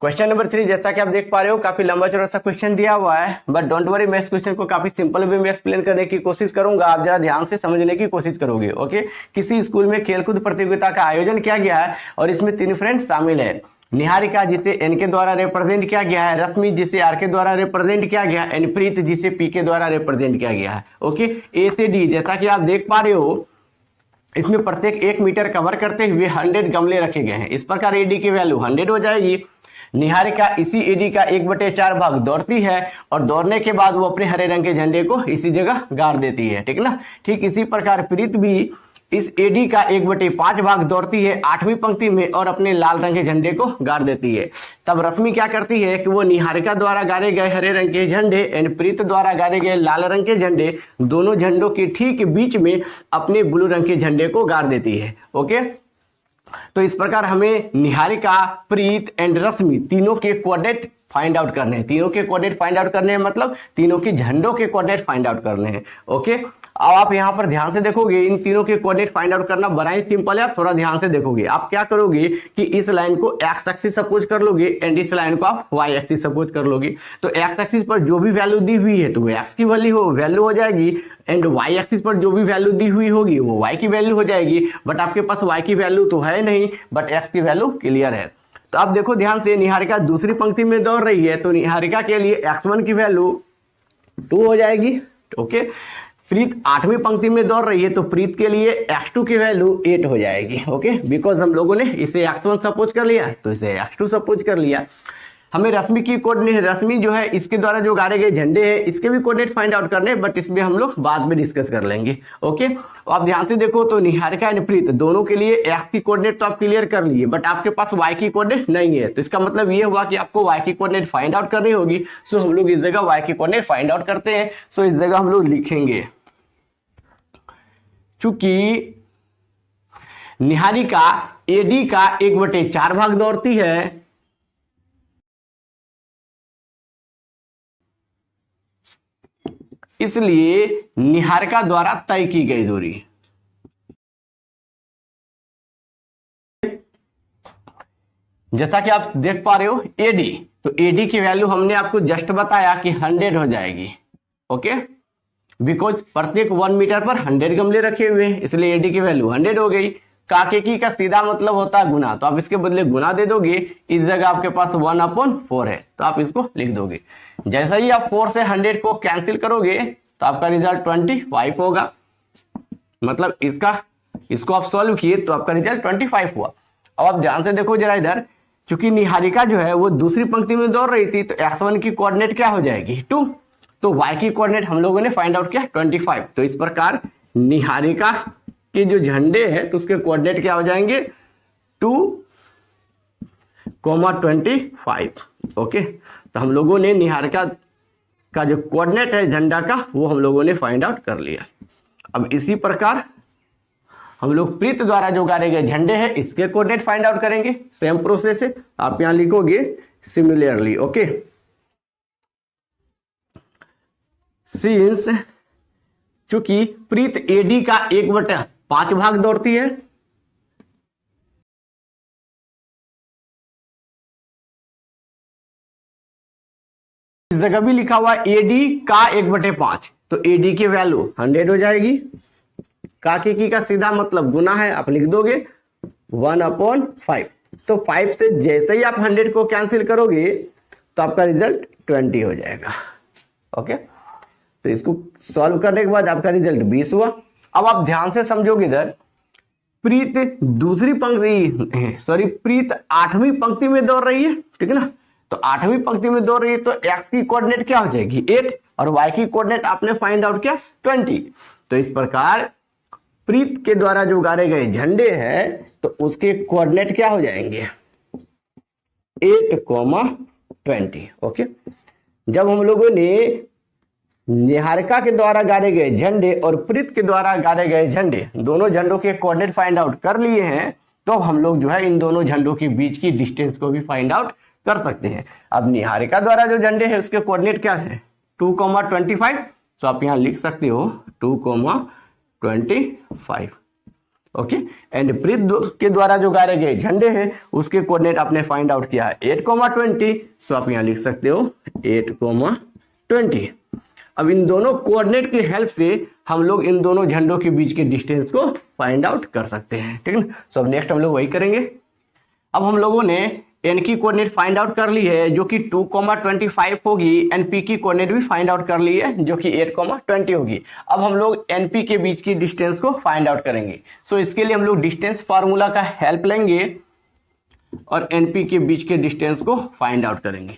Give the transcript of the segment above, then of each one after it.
Question number 3, जैसा कि आप देख पा रहे हो काफी लंबा चौड़ा सा क्वेश्चन दिया हुआ है, बट डोंट वरी, मैं इस क्वेश्चन को काफी सिंपल वे में एक्सप्लेन करने की कोशिश करूंगा। आप जरा ध्यान से समझने की कोशिश करोगे। ओके, किसी स्कूल में खेलकूद प्रतियोगिता का आयोजन किया गया है और इसमें 3 फ्रेंड्स शामिल है। निहारिका जिसे एन के द्वारा रिप्रेजेंट किया गया है, रश्मि जिसे आर के द्वारा रिप्रेजेंट किया गया है, एंड प्रीत जिसे पी के द्वारा रिप्रेजेंट किया गया है। ओके, ए से डी, जैसा कि आप देख पा रहे हो इसमें प्रत्येक 1 मीटर कवर करते हुए 100 गमले रखे गए हैं। इस प्रकार एडी की वैल्यू 100 हो जाएगी। निहारिका इसी एडी का 1/4 भाग दौड़ती है और दौड़ने के बाद वो अपने हरे रंग के झंडे को इसी जगह गाड़ देती है, ठीक ना। ठीक इसी प्रकार प्रीत भी इस एडी का 1/5 भाग दौड़ती है 8वीं पंक्ति में और अपने लाल रंग के झंडे को गाड़ देती है। तब रश्मि क्या करती है कि वो निहारिका द्वारा गाड़े गए हरे रंग के झंडे एंड प्रीत द्वारा गाड़े गए लाल रंग के झंडे, दोनों झंडों के ठीक बीच में अपने ब्लू रंग के झंडे को गाड़ देती है। ओके, तो इस प्रकार हमें निहारिका, प्रीत एंड रश्मि तीनों के कोऑर्डिनेट फाइंड आउट करने हैं। तीनों के कोऑर्डिनेट फाइंड आउट करने हैं मतलब तीनों के झंडों के कोऑर्डिनेट फाइंड आउट करने हैं। ओके, अब आप यहां पर ध्यान से देखोगे इन तीनों के कोऑर्डिनेट फाइंड आउट करना बड़ा ही सिंपल है। आप थोड़ा ध्यान से देखोगे, आप क्या करोगे कि इस लाइन को एक्स एक्सिस सपोज कर लोगे एंड इस लाइन को आप वाई एक्सिस सपोज कर लोगे। तो एक्स एक्सिस पर जो भी वैल्यू दी हुई है तो वो एक्स की वैल्यू हो जाएगी एंड वाई एक्सिस पर जो भी वैल्यू दी हुई होगी वो वाई की वैल्यू हो जाएगी। बट आपके पास वाई की वैल्यू तो है नहीं, बट एक्स की वैल्यू क्लियर है। तो आप देखो ध्यान से, निहारिका दूसरी पंक्ति में दौड़ रही है तो निहारिका के लिए x1 की वैल्यू 2 हो जाएगी। ओके, प्रीत 8वीं पंक्ति में दौड़ रही है तो प्रीत के लिए x2 की वैल्यू 8 हो जाएगी। ओके, बिकॉज हम लोगों ने इसे x1 सपोज कर लिया तो इसे x2 सपोज कर लिया। हमें रश्मि की कोऑर्डिनेट, रश्मि जो है इसके द्वारा जो गाड़े गए झंडे हैं इसके भी कोऑर्डिनेट फाइंड आउट करने, बट इसमें हम लोग बाद में डिस्कस कर लेंगे। ओके, आप ध्यान से देखो तो निहारिका एंड प्रीत दोनों के लिए एक्स की कोऑर्डिनेट तो आप क्लियर कर लिए, बट आपके पास वाई की कोऑर्डिनेट नहीं है। तो इसका मतलब ये हुआ कि आपको वाई की कोऑर्डिनेट फाइंड आउट करनी होगी। सो हम लोग इस जगह वाई की कोऑर्डिनेट फाइंड आउट करते हैं। सो इस जगह हम लोग लिखेंगे, चूंकि निहारिका एडी का 1/4 भाग दौड़ती है, इसलिए निहारिका द्वारा तय की गई दूरी, जैसा कि आप देख पा रहे हो एडी, तो एडी की वैल्यू हमने आपको जस्ट बताया कि 100 हो जाएगी। ओके, बिकॉज प्रत्येक 1 मीटर पर 100 गमले रखे हुए हैं इसलिए एडी की वैल्यू 100 हो गई। काकेकी का सीधा मतलब होता है गुना, तो आप इसके बदले गुना दे दोगे। इस जगह आपके पास 1/4 है तो आप इसको लिख दोगे। जैसा ही आप 4 से 100 को कैंसिल करोगे तो आपका रिजल्ट 25 होगा। मतलब इसको आप सॉल्व किए तो आपका रिजल्ट 25 हुआ। अब आप ध्यान से देखो जरा इधर, क्योंकि निहारिका जो है वो दूसरी पंक्ति में दौड़ रही थी तो x1 की कोऑर्डिनेट क्या हो जाएगी 2, तो y की कोऑर्डिनेट हम लोगों ने फाइंड आउट किया 25। तो इस प्रकार निहारिका के जो झंडे हैं तो उसके कोऑर्डिनेट क्या हो जाएंगे 2,25। ओके, तो हम लोगों ने निहारिका का जो कोऑर्डिनेट है झंडा का वो हम लोगों ने फाइंड आउट कर लिया। अब इसी प्रकार हम लोग प्रीत द्वारा जो गाड़े गए झंडे हैं इसके कोऑर्डिनेट फाइंड आउट करेंगे। सेम प्रोसेस है, आप यहां लिखोगे सिमिलरली। ओके, सिंस चूंकि प्रीत एडी का 1/5 भाग दौड़ती है, इस जगह भी लिखा हुआ एडी का 1/5, तो एडी की वैल्यू 100 हो जाएगी। काकेकी का सीधा मतलब गुना है, आप लिख दोगे 1/5। तो 5 से जैसे ही आप 100 को कैंसिल करोगे तो आपका रिजल्ट 20 हो जाएगा। ओके, तो इसको सॉल्व करने के बाद आपका रिजल्ट 20 हुआ। अब आप ध्यान से समझोगे इधर, प्रीत प्रीत 8वीं पंक्ति में दौड़ रही है, ठीक है ना। तो 8वीं पंक्ति में दौड़ रही है तो x की कोऑर्डिनेट क्या हो जाएगी 8 और y की कोऑर्डिनेट आपने फाइंड आउट किया 20। तो इस प्रकार प्रीत के द्वारा जो गाड़े गए झंडे हैं तो उसके कोऑर्डिनेट क्या हो जाएंगे 8,20। ओके, जब हम लोगों ने निहारिका के द्वारा गाड़े गए झंडे और प्रीत के द्वारा गाड़े गए झंडे, दोनों झंडों के कोऑर्डिनेट फाइंड आउट कर लिए हैं, तो अब हम लोग जो है इन दोनों झंडों के बीच की डिस्टेंस को भी फाइंड आउट कर सकते हैं। अब निहारिका द्वारा जो झंडे हैं उसके कोऑर्डिनेट क्या है 2,25, तो आप यहां लिख सकते हो 2,25। ओके। एंड पृथ्वी के द्वारा जो गाड़े गए झंडे हैं उसके कोऑर्डिनेट आपने फाइंड आउट किया है 8,20। सो आप यहां लिख सकते हो 8,20। अब इन दोनों कोऑर्डिनेट की हेल्प से हम लोग इन दोनों झंडों के बीच के डिस्टेंस को फाइंड आउट कर सकते हैं, ठीक है ना। सो अब नेक्स्ट हम लोग वही करेंगे। अब हम लोगों ने एन की कोऑर्डिनेट फाइंड आउट कर ली है जो कि 2,25 होगी, एंड पी की कोऑर्डिनेट भी फाइंड आउट कर ली है जो कि 8,20 होगी। अब हम लोग एनपी के बीच की डिस्टेंस को फाइंड आउट करेंगे। सो इसके लिए हम लोग डिस्टेंस फार्मूला का हेल्प लेंगे और एनपी के बीच के डिस्टेंस को फाइंड आउट करेंगे।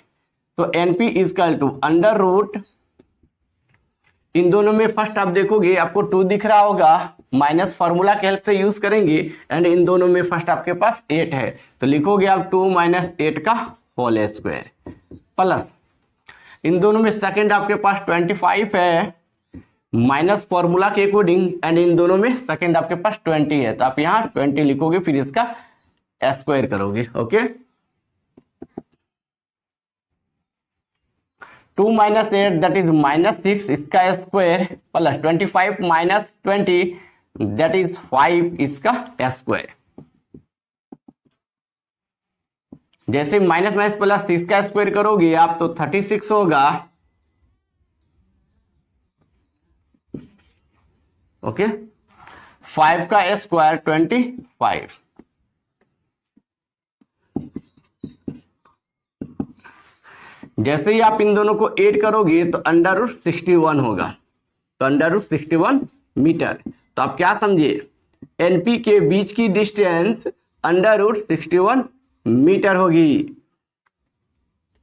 तो NP is equal to under root, इन दोनों में फर्स्ट आप देखोगे आपको 2 दिख रहा होगा, माइनस फार्मूला के हेल्प से यूज करेंगे, एंड इन दोनों में फर्स्ट आपके पास 8 है तो लिखोगे आप 2 - 8 का होल स्क्वायर, प्लस इन दोनों में सेकंड आपके पास 25 है माइनस फॉर्मूला के अकॉर्डिंग, एंड इन दोनों में सेकंड आपके पास 20 है तो आप यहां 20 लिखोगे फिर इसका स्क्वायर करोगे। ओके, 2 - 8 दैट इज -6 इसका स्क्वायर, प्लस 25 - 20 दैट इज 5 इसका स्क्वायर। जैसे माइनस माइनस प्लस 30 का स्क्वायर करोगे आप तो 36 होगा। ओके, 5 का स्क्वायर 25। जैसे ही आप इन दोनों को ऐड करोगे तो √61 होगा, तो √61 मीटर। तो आप क्या समझिए, एनपी के बीच की डिस्टेंस √61 मीटर होगी।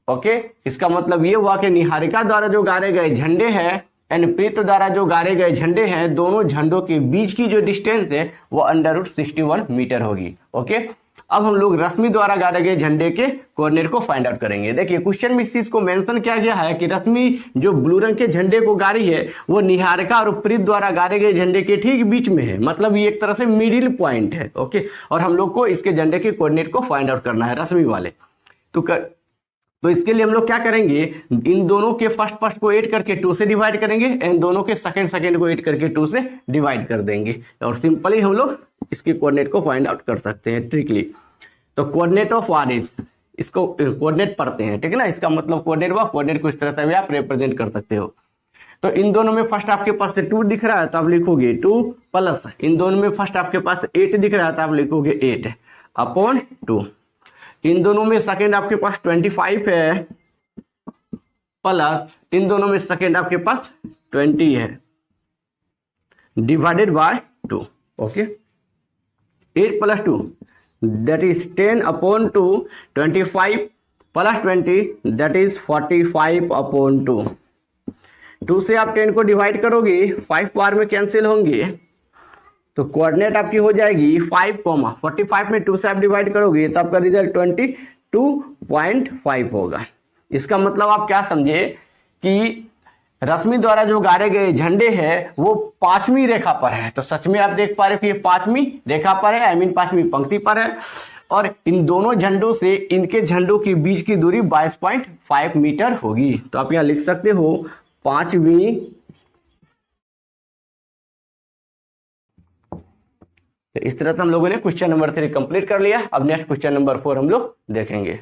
ओके, इसका मतलब ये हुआ कि निहारिका द्वारा जो गाड़े गए झंडे हैं एंड पृथ्वी द्वारा जो गाड़े गए झंडे हैं, दोनों झंडों के बीच की जो डिस्टेंस है वो √61 मीटर होगी। ओके, अब हम लोग रश्मि द्वारा गाड़े गए झंडे के कोऑर्डिनेट को फाइंड आउट करेंगे। देखिए क्वेश्चन में इस चीज को मेंशन किया गया है कि रश्मि जो ब्लू रंग के झंडे को गाड़ी है वो निहारिका और पृथ्वी द्वारा गाड़े गए झंडे के ठीक बीच में है, मतलब ये एक तरह से मिडिल पॉइंट है। ओके, और हम लोग को इसके झंडे के कोऑर्डिनेट को फाइंड आउट करना है रश्मि वाले। तो इसके लिए हम लोग क्या करेंगे, इन दोनों के फर्स्ट को ऐड करके 2 से डिवाइड करेंगे एंड दोनों के सेकंड को ऐड करके 2 से डिवाइड कर देंगे और सिंपली हम लोग इसके कोऑर्डिनेट को फाइंड आउट कर सकते हैं ट्रिकली। तो कोऑर्डिनेट ऑफ आर इज, इसको कोऑर्डिनेट पढ़ते हैं, ठीक है ना। इसका मतलब कोऑर्डिनेट को इस तरह से भी आप रिप्रेजेंट कर सकते हो। तो इन दोनों में फर्स्ट आपके पास 2 दिख रहा है तो आप लिखोगे 2 प्लस, इन दोनों में फर्स्ट आपके पास 8 दिख रहा है तो आप लिखोगे 8 अपॉन 2। इन दोनों में सेकंड आपके पास 25 है प्लस इन दोनों में सेकंड आपके पास 20 है divided by 2। Okay, 8 + 2 that is 10 upon 2, 25 plus 20 that is 45 upon 2। 2 से आप 10 को डिवाइड करोगे 5 बार में कैंसिल होंगे तो कोऑर्डिनेट आपकी हो जाएगी 5, 45 में 2 से आप डिवाइड करोगे तो आपका रिजल्ट 22.5 होगा। इसका मतलब आप क्या समझे कि रश्मि द्वारा जो गाड़े गए झंडे हैं वो 5वीं रेखा पर है। तो सच में आप देख पा रहे हो कि ये 5वीं रेखा पर है, आई मीन 5वीं पंक्ति पर है, और इन दोनों झंडों से इनके झंडों के बीच की दूरी 22.5 मीटर होगी। तो आप यहां लिख सकते हो 5वीं। तो इस तरह से हम लोगों ने क्वेश्चन नंबर 3 कंप्लीट कर लिया। अब नेक्स्ट क्वेश्चन नंबर 4 हम लोग देखेंगे।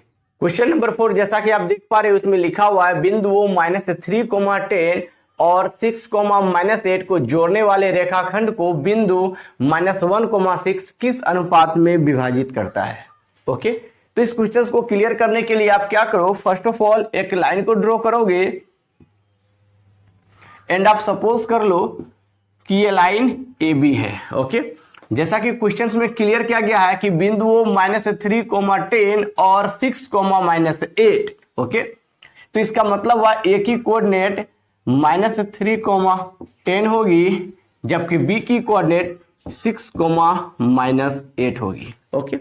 क्वेश्चन नंबर 4 जैसा कि आप देख पा रहे हो उसमें लिखा हुआ है बिंदुओं -3,10 और 6,-8 को जोड़ने वाले रेखाखंड को बिंदु -1,6 किस अनुपात में विभाजित करता है। ओके, तो इस क्वेश्चन को क्लियर करने के लिए आप क्या करो, फर्स्ट ऑफ ऑल एक लाइन को ड्रॉ करोगे एंड आप सपोज कर लो कि ये लाइन AB है। ओके, जैसा कि क्वेश्चंस में क्लियर किया गया है कि बिंदुओं -3,10 और 6,-8। ओके, तो इसका मतलब हुआ A की कोऑर्डिनेट -3,10 होगी जबकि B की कोऑर्डिनेट 6,-8 होगी। ओके,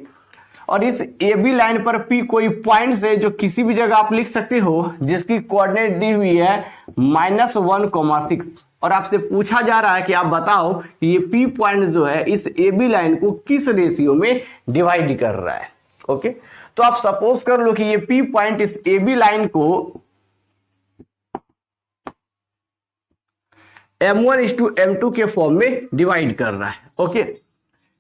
और इस AB लाइन पर P कोई पॉइंट है जो किसी भी जगह आप लिख सकते हो जिसकी कोऑर्डिनेट दी हुई है -1,6, और आपसे पूछा जा रहा है कि आप बताओ कि ये P पॉइंट जो है इस AB लाइन को किस रेशियो में डिवाइड कर रहा है। ओके, तो आप सपोज कर लो कि ये P पॉइंट इस AB लाइन को M1:M2 के फॉर्म में डिवाइड कर रहा है। ओके,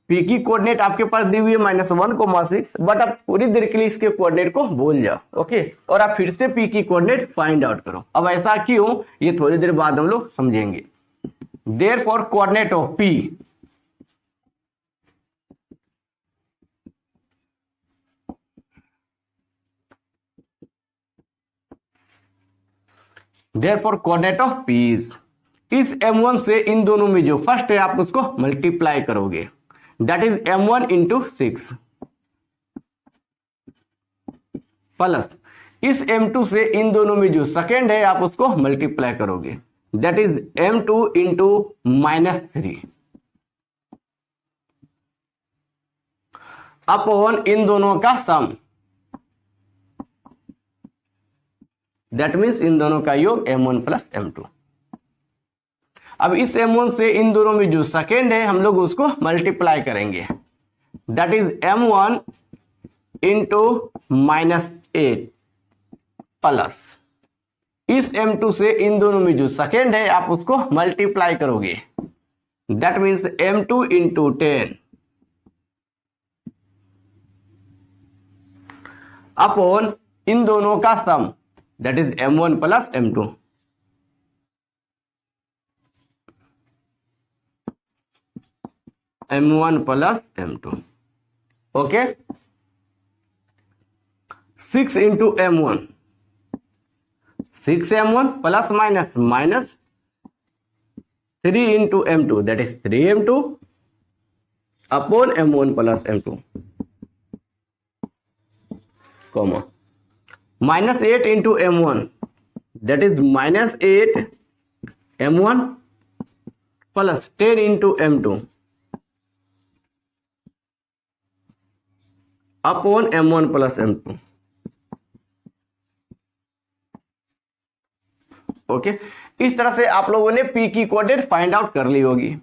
पी की कोऑर्डिनेट आपके पास दी हुई है -1,6, बट आप पूरी देर के लिए इसके कोऑर्डिनेट को भूल जाओ, ओके, और आप फिर से पी की कोऑर्डिनेट फाइंड आउट करो। अब ऐसा क्यों, ये थोड़ी देर बाद हम लोग समझेंगे। Therefore coordinate of P, therefore coordinate of peace, इस m1 से इन दोनों में जो फर्स्ट है आप उसको मल्टीप्लाई करोगे, that is m1 into 6 plus इस m2 से इन दोनों में जो सेकेंड है आप उसको मल्टीप्लाई करोगे, that is m2 into -3 upon इन दोनों का सम, दैट मीन्स इन दोनों का योग m1 प्लस m2। अब इस m1 से इन दोनों में जो सेकेंड है हम लोग उसको मल्टीप्लाई करेंगे, that is m1 into -8 plus इस m2 से इन दोनों में जो सेकेंड है आप उसको मल्टीप्लाई करोगे, that means m2 into 10 upon इन दोनों का sum, that is m1 plus m2। m1 plus m2, okay. 6 into m1, 6m1 plus minus 3 into m2, that is 3m2 upon m1 plus m2, comma -8 into m1, that is -8 m1 plus 10 into m2 upon m1 plus m2, okay. इस तरह से आप लोगों ने p की coordinate find out कर ली होगी,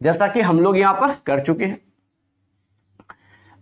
जैसा कि हम लोग यहां पर कर चुके हैं।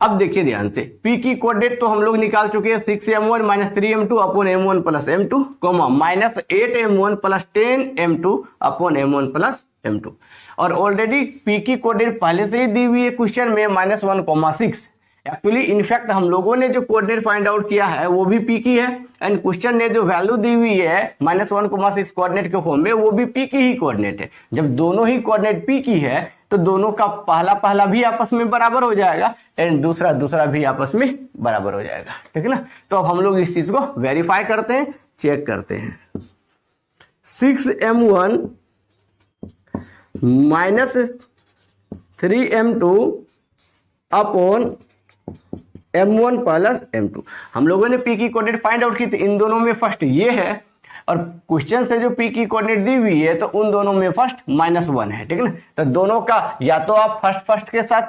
अब देखिए ध्यान से, p की कोऑर्डिनेट तो हम लोग निकाल चुके हैं 6m1 -3m2 upon m1 plus m2, -8m1 plus 10m2 upon m1 plus m2, और ऑलरेडी p की कोऑर्डिनेट पहले से ही दी हुई है क्वेश्चन में -1,6। एक्चुअली इनफैक्ट हम लोगों ने जो कोऑर्डिनेट फाइंड आउट किया है वो भी p की है, एंड क्वेश्चन ने जो वैल्यू दी हुई है -1,6 कोऑर्डिनेट के फॉर्म में वो भी p की ही कोऑर्डिनेट है। जब दोनों ही कोऑर्डिनेट p की है तो दोनों का पहला भी आपस में बराबर हो जाएगा एंड दूसरा भी आपस में बराबर हो जाएगा, ठीक है ना। तो अब हम लोग इस चीज को वेरीफाई करते हैं, चेक करते हैं। 6m1 -3m2 upon m1 plus m2, हम लोगों ने p की कोऑर्डिनेट फाइंड आउट की थी, इन दोनों में फर्स्ट ये है और क्वेश्चन से जो p की कोऑर्डिनेट दी हुई है तो उन दोनों में फर्स्ट -1 है, ठीक है ना। तो दोनों का या तो आप फर्स्ट के साथ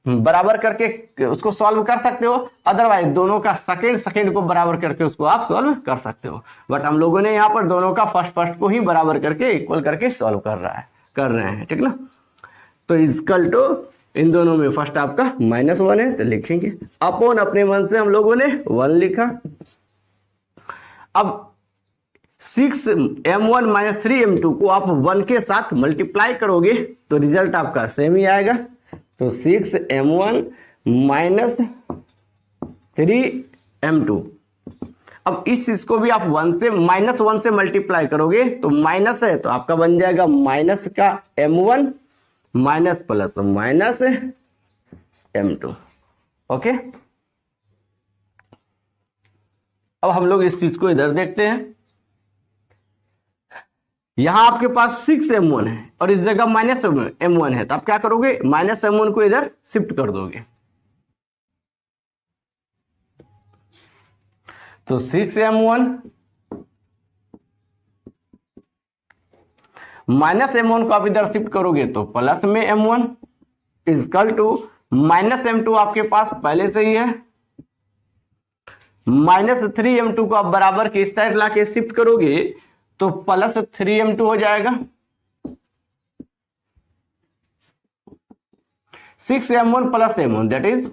बराबर करके उसको सॉल्व कर सकते हो, अदरवाइज दोनों का सेकेंड को बराबर करके उसको आप सॉल्व कर सकते हो, बट हम लोगों ने यहाँ पर दोनों का फर्स्ट को ही बराबर करके इक्वल करके सॉल्व कर रहे हैं, ठीक ना। तो इक्वल टू इन दोनों में फर्स्ट आपका -1 है तो लिखेंगे, अपॉन अपने मन से हम लोगों ने 1 लिखा। अब 6m1 -3m2 को आप 1 के साथ मल्टीप्लाई करोगे तो रिजल्ट आपका सेम ही आएगा। तो 6m1 -3m2, अब इस चीज को भी आप -1 से मल्टीप्लाई करोगे तो माइनस है तो आपका बन जाएगा माइनस का m1 minus plus minus m2, okay. अब हम लोग इस चीज को इधर देखते हैं, यहां आपके पास 6m1 है और इस जगह -m1 है, तो आप क्या करोगे, -m1 को इधर शिफ्ट कर दोगे। तो 6m1 -m1 को आप इधर शिफ्ट करोगे तो प्लस में m1 इक्वल टू -m2 आपके पास पहले से ही है, -3m2 को आप बराबर के इस साइड लाके शिफ्ट करोगे तो +3m2 हो जाएगा। 6m1 plus m1 that is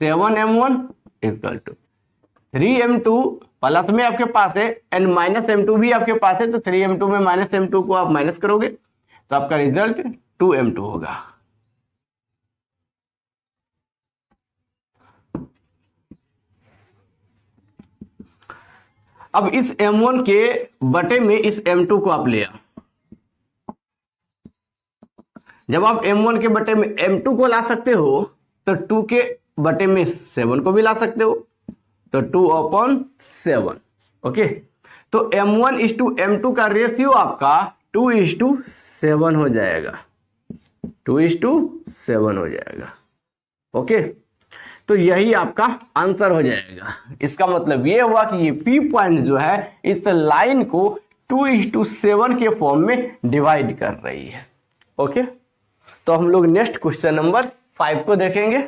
7m1 equal to 3m2 plus में आपके पास है एंड -m2 भी आपके पास है, तो 3m2 में -m2 को आप माइनस करोगे तो आपका रिजल्ट 2m2 होगा। अब इस m1 के बटे में इस m2 को आप ले आओ। जब आप m1 के बटे में m2 को ला सकते हो तो 2 के बटे में 7 को भी ला सकते हो, तो 2/7। ओके, तो m1:m2 का रेशियो आपका 2:7 हो जाएगा, 2:7 हो जाएगा। ओके, तो यही आपका आंसर हो जाएगा। इसका मतलब ये हुआ कि ये P पॉइंट जो है इस लाइन को 2:7 के फॉर्म में डिवाइड कर रही है। ओके, तो हम लोग नेक्स्ट क्वेश्चन नंबर 5 को देखेंगे।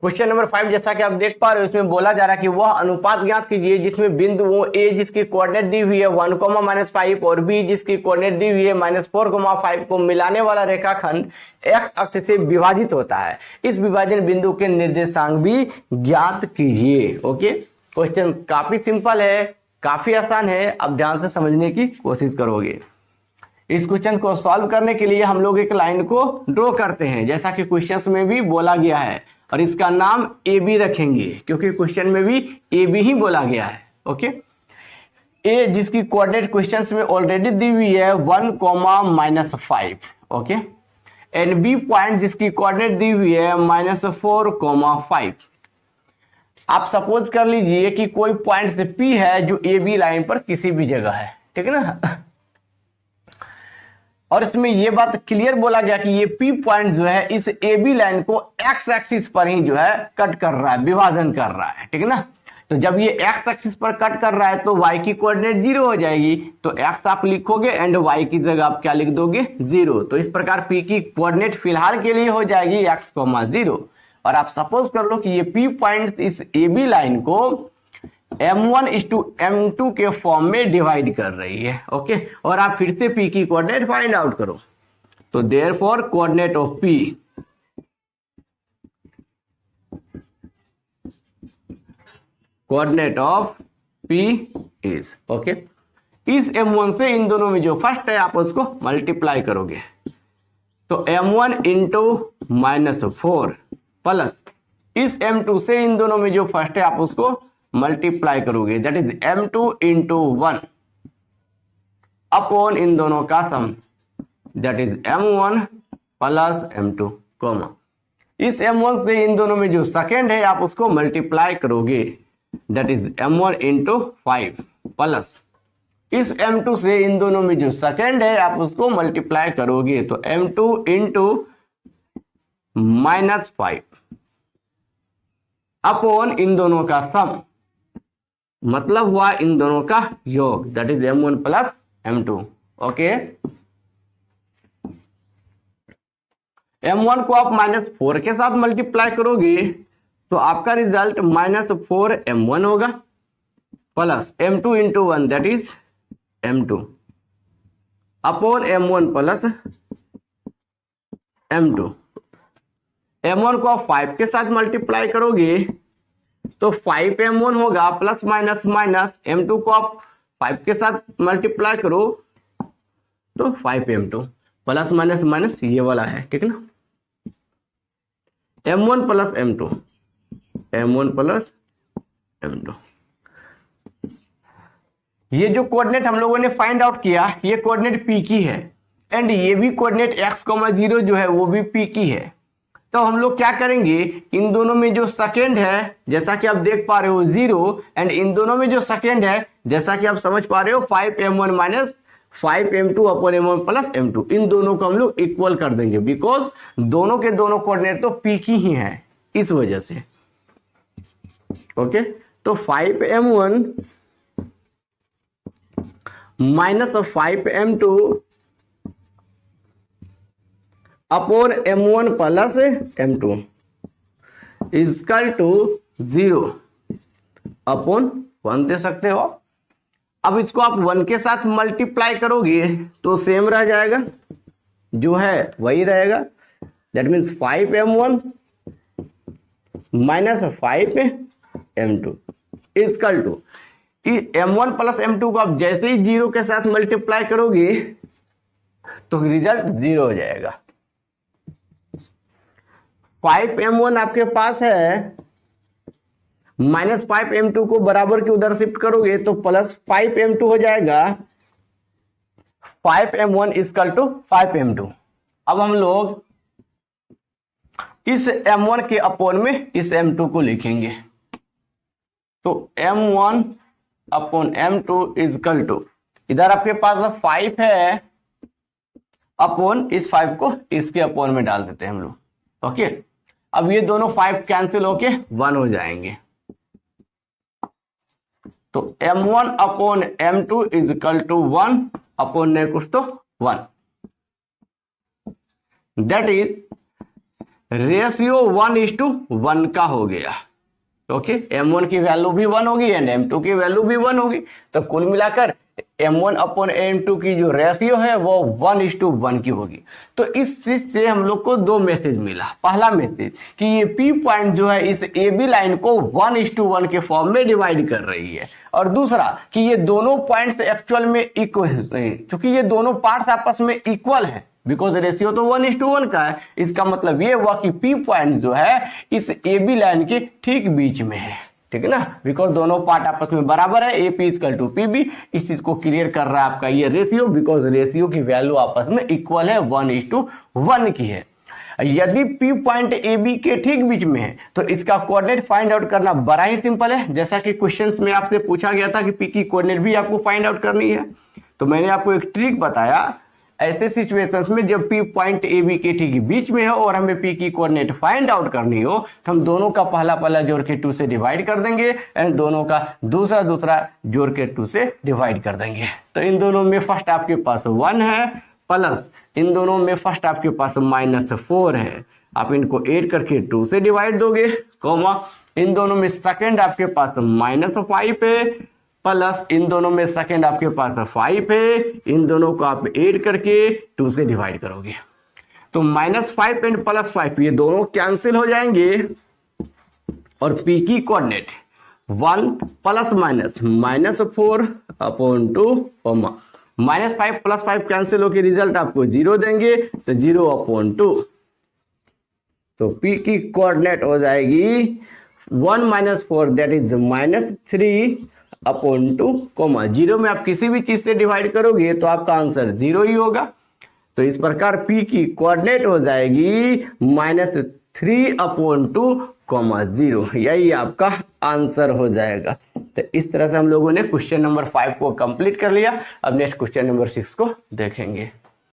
क्वेश्चन नंबर 5 जैसा कि आप देख पा रहे हो, इसमें बोला जा रहा है कि वह अनुपात ज्ञात कीजिए जिसमें बिंदुओं A जिसकी कोऑर्डिनेट दी हुई है 1, -5 और B जिसकी कोऑर्डिनेट दी हुई है -4, 5 को मिलाने वाला रेखाखंड x अक्ष से विभाजित होता है। इस विभाजन बिंदु के निर्देशांक भी ज्ञात कीजिए। ओके, क्वेश्चन काफी सिंपल है, काफी आसान है, आप ध्यान से समझने की कोशिश करोगे। इस क्वेश्चन को सॉल्व करने के लिए हम लोग एक लाइन को ड्रॉ करते हैं जैसा कि क्वेश्चन में भी बोला गया है, और इसका नाम ए बी रखेंगे क्योंकि क्वेश्चन में भी ए बी ही बोला गया है। ओके, ए जिसकी कोऑर्डिनेट क्वेश्चन में ऑलरेडी दी हुई है 1, -5। ओके, एंड बी पॉइंट जिसकी कोऑर्डिनेट दी हुई है -4, 5। आप सपोज कर लीजिए कि कोई पॉइंट से पी है जो ए बी लाइन पर किसी भी जगह है, ठीक है ना। और इसमें यह बात क्लियर बोला गया कि ये P पॉइंट जो है इस AB लाइन को x एक्सिस पर ही जो है कट कर रहा है, विभाजन कर रहा है, ठीक है ना। तो जब ये x एक्सिस पर कट कर रहा है तो y की कोऑर्डिनेट 0 हो जाएगी, तो x आप लिखोगे एंड y की जगह आप क्या लिख दोगे, 0। तो इस प्रकार P की कोऑर्डिनेट फिलहाल के लिए हो जाएगी x, 0। और आप सपोज कर लो कि ये P पॉइंट इस AB लाइन को m1:m2 के फॉर्म में डिवाइड कर रही है। ओके, और आप फिर से P की कोऑर्डिनेट फाइंड आउट करो, तो therefore coordinate of P is okay, इस m1 से इन दोनों में जो फर्स्ट है आप उसको मल्टीप्लाई करोगे, तो m1 × -4 प्लस इस m2 से इन दोनों में जो फर्स्ट है आप उसको मल्टीप्लाई करोगे, दैट इज m2 × 1 अपॉन इन दोनों का sum, that is m1 + m2, इस m1 से इन दोनों में जो सेकेंड है आप उसको मल्टीप्लाई करोगे, दैट इज m1 × 5 प्लस इस m2 से इन दोनों में जो सेकेंड है आप उसको मल्टीप्लाई करोगे, तो m2 × -5 अपॉन इन दोनों का सम, मतलब हुआ इन दोनों का योग, that is m1 + m2। Okay, m1 को आप -4 के साथ मल्टीप्लाई करोगे तो आपका रिजल्ट -4m1 होगा plus m2 × 1 that is m2 upon m1 + m2। m1 को आप 5 के साथ मल्टीप्लाई करोगे तो 5m1 होगा प्लस माइनस माइनस, m2 को आप 5 के साथ मल्टीप्लाई करो तो 5m2 प्लस माइनस माइनस ये वाला है, ठीक है ना। m1 + m2, m1 + m2, ये जो कोऑर्डिनेट हम लोगों ने फाइंड आउट किया ये कोऑर्डिनेट P की है, एंड ये भी कोऑर्डिनेट x, 0 जो है वो भी P की है। तो हम लोग क्या करेंगे, इन दोनों में जो सेकेंड है जैसा कि आप देख पा रहे हो 0, एंड इन दोनों में जो सेकेंड है जैसा कि आप समझ पा रहे हो 5m1 - 5m2 upon m1 + m2, इन दोनों को हम लोग इक्वल कर देंगे बिकॉज दोनों के दोनों कोऑर्डिनेट तो P की ही है, इस वजह से। ओके, तो 5m1 - 5m2 upon m1 + m2 equal to 0 upon 1 दे सकते हो। अब इसको आप 1 के साथ मल्टीप्लाई करोगे तो सेम रह जाएगा, जो है वही रहेगा, that means 5m1 - 5m2 is equal to m1 + m2 को आप जैसे ही 0 के साथ मल्टीप्लाई करोगे तो रिजल्ट 0 हो जाएगा। 5m1 आपके पास है -5m2 को बराबर के उधर शिफ्ट करोगे तो +5m2 हो जाएगा। 5m1 equal to 5m2। अब हम लोग इस m1 के अपोन में इस m2 को लिखेंगे, तो m1 upon m2 equal to, इधर आपके पास 5 है, अपोन इस 5 को इसके अपोन में डाल देते हैं हम लोग। ओके, अब ये दोनों 5 कैंसिल होके 1 हो जाएंगे, तो m1 upon m2 equal to 1 upon ने कुछ तो 1, दैट इज रेशियो 1:1 का हो गया। ओके, m1 की वैल्यू भी 1 होगी एंड m2 की वैल्यू भी 1 होगी, तो कुल मिलाकर m1 अपॉन m2 की जो रेशियो है वो 1:1 की होगी। तो इस चीज से हम लोग को दो मैसेज मिला। पहला मैसेज कि ये P पॉइंट जो है इस AB लाइन को 1:1 के फॉर्म में डिवाइड कर रही है, और दूसरा कि ये दोनों पॉइंट्स एक्चुअल में इक्वल हैं, क्योंकि ये दोनों पार्ट्स आपस में इक्वल है, बिकॉज रेशियो तो 1:1 का है। इसका मतलब ये हुआ कि P पॉइंट जो है इस AB लाइन के ठीक बीच में है, ठीक है ना, बिकॉज दोनों पार्ट आपस में बराबर है, AP इक्वल टू PB। इस चीज को क्लियर कर रहा है आपका ये रेशियो, बिकॉज रेशियो की वैल्यू आपस में इक्वल है, 1:1 की है। यदि P पॉइंट AB के ठीक बीच में है तो इसका कोऑर्डिनेट फाइंड आउट करना बड़ा ही सिंपल है। जैसा कि क्वेश्चंस में आपसे पूछा गया था कि P की कोऑर्डिनेट भी आपको फाइंड आउट करनी है, तो मैंने आपको एक ट्रिक बताया। ऐसे सिचुएशंस में जब P पॉइंट AB के ठीक बीच में हो और हमें P की कोऑर्डिनेट फाइंड आउट करनी हो, तो हम दोनों का पहला जोड़ के 2 से डिवाइड कर देंगे एंड दोनों का दूसरा जोड़ के 2 से डिवाइड कर देंगे। तो इन दोनों में फर्स्ट आपके पास 1 है, प्लस इन दोनों में फर्स्ट आपके पास -4 है, आप इनको ऐड करके 2 से डिवाइड दोगे, कॉमा इन दोनों में सेकंड आपके पास -5 है, प्लस इन दोनों में सेकंड आपके पास 5 है, इन दोनों को आप ऐड करके 2 से डिवाइड करोगे, तो -5 एंड +5 ये दोनों कैंसिल हो जाएंगे, और P की कोऑर्डिनेट 1 ± -4 अपॉन 2, -5 + 5 कैंसिल होकर रिजल्ट आपको 0 देंगे, तो 0 अपॉन 2, तो P की कोऑर्डिनेट हो जाएगी 1 - 4 दैट इज -3 अपॉन 2, 0 में आप किसी भी चीज से डिवाइड करोगे तो आपका आंसर 0 ही होगा। तो इस प्रकार P की कोऑर्डिनेट हो जाएगी -3 अपॉन 2, 0, यही आपका आंसर हो जाएगा। तो इस तरह से हम लोगों ने क्वेश्चन नंबर 5 को कंप्लीट कर लिया। अब नेक्स्ट क्वेश्चन नंबर 6 को देखेंगे।